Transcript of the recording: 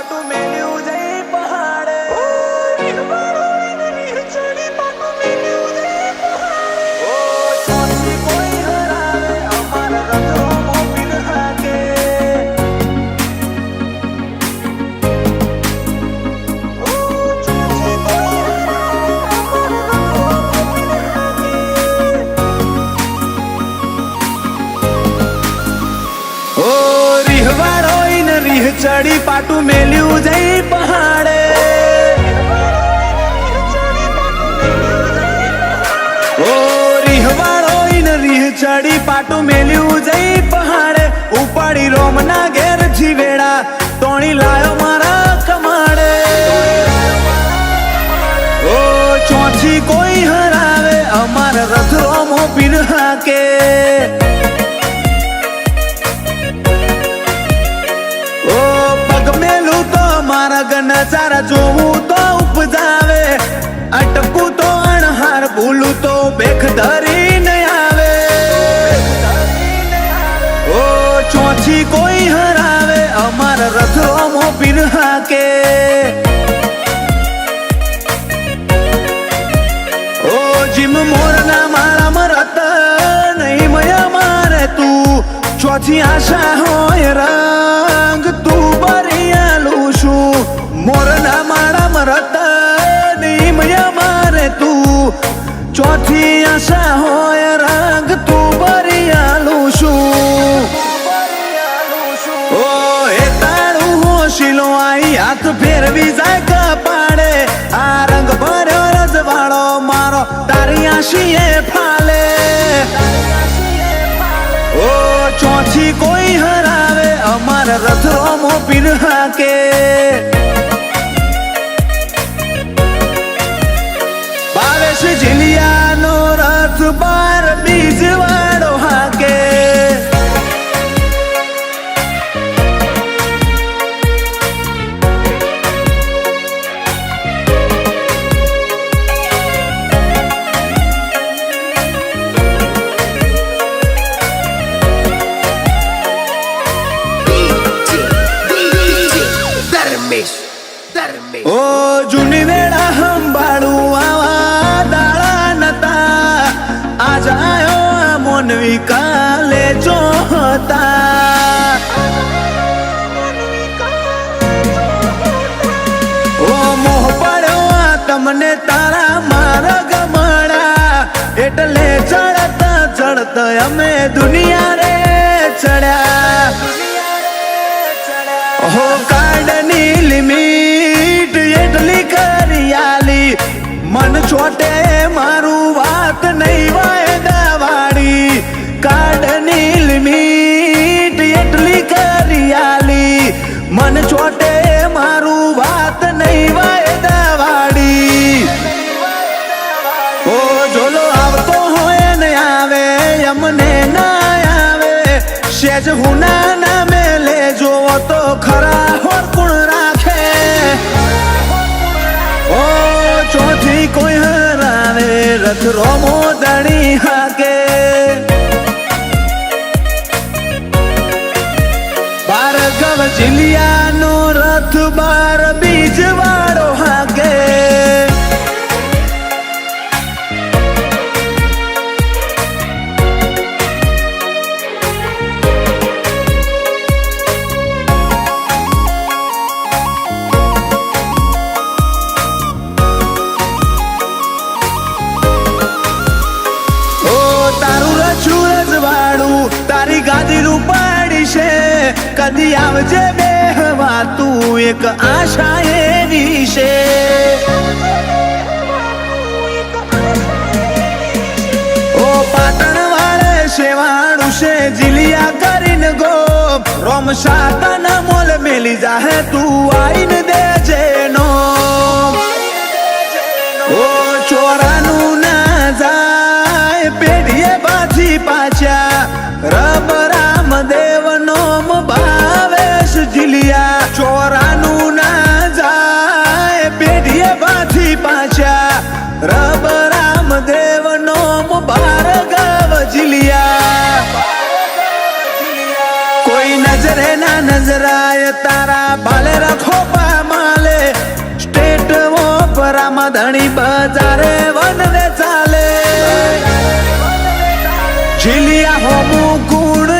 પાટું મેલ્યું જઈ પહાડે કોઈ હરાવે અમારા રથો મોપીન હાકે ચડી પાટું મેલ્યું જઈ પહાડે ઓ રીહવાળો રીહ ચડી પાટું મેલ્યું જઈ પહાડે ઉપાડી રોમના ઘેર જીવેડા તોણી લાયો મારા કમાડે ઓ ચોથી કોઈ હરાવે અમારા રથ રોમો પીર હાકે નજારા જોવું તો ઉપજાવે અટકું તો અણહાર ભૂલું તો બેખ ધરીને આવે ઓ ચોથી કોઈ હરાવે અમારા રથો મોપીર હાકે ઓ જીમ મોરના માળામાં રત નહીં મય મારે તું ચોથી આશા હોય રંગ તું બરિયાલું છું મોરના માળા મરત નિમય મારે તું ચોથી આશા હોય રંગ તું બરિયાલું છું ઓ એ તાળું હોશીલો આઈ હાથ ફેરવી જાય કપાડે આ રંગ ભર્યો રજવાળો મારો તારી આશીએ ફાલે ઓ ચોથી કોઈ હરાવે અમારા રથ રોમો પીર હાકે જીલિયાનો રથ બાર બીજ વાળો હાકે ઓ જૂની વેળા સંભાળું આવા દાળા નતા આજ આયો આ મોનવી કાલે જોતા ઓ મોહ પડ્યો આ તમને તારા મારા ગમણા એટલે ચડતા ચડતા અમે દુનિયા રે ચડ્યા હો કાઢની લિમિટ એટલી કરિયાલી મન છોટે મારું વાત નહીં વાયદા વાળી કાઢની લિમિટ એટલી કરિયાલી મન છોટે મારું વાત નહીં વાયદા વાળી ઓ જોલો આવતો હોય ને આવે અમને ના આવે સેજ હુના ના મેલે જોવો તો ખરા હોર કુણ રાખે ઓ ચોથી કોઈ હરાવે રથ રોમો દણી હાકે ભાર્ગવ જીલિયાનો રથ બાર બીજ વાળો હાકે તારી ગાદી રૂપાડી છે કદી આવજે બેહવા તું એક આશા એવી છે ઓ પાટણ વાળે શેવાણું છે જીલિયા કરીને ગો રોમ સાતન મોલ મેલી જાહે તું આઈને દેજે નો ઓ ચોરાનું ના જાય પેઢીએ બાજી પાછા રબ રામદેવ નોમ ભાવેશ જીલિયા ચોરાનું ના જાય પેઢીએ બાજી પાછા રબ રામદેવ નોમ ભાર્ગવ જીલિયા કોઈ નજર નજરે ના નજરાય તારા ભાલે રખો પામાલે સ્ટેટ ઓપરામાં ધણી બજારે વનવે ચાલે ઝીલિયા હોમું ગુણ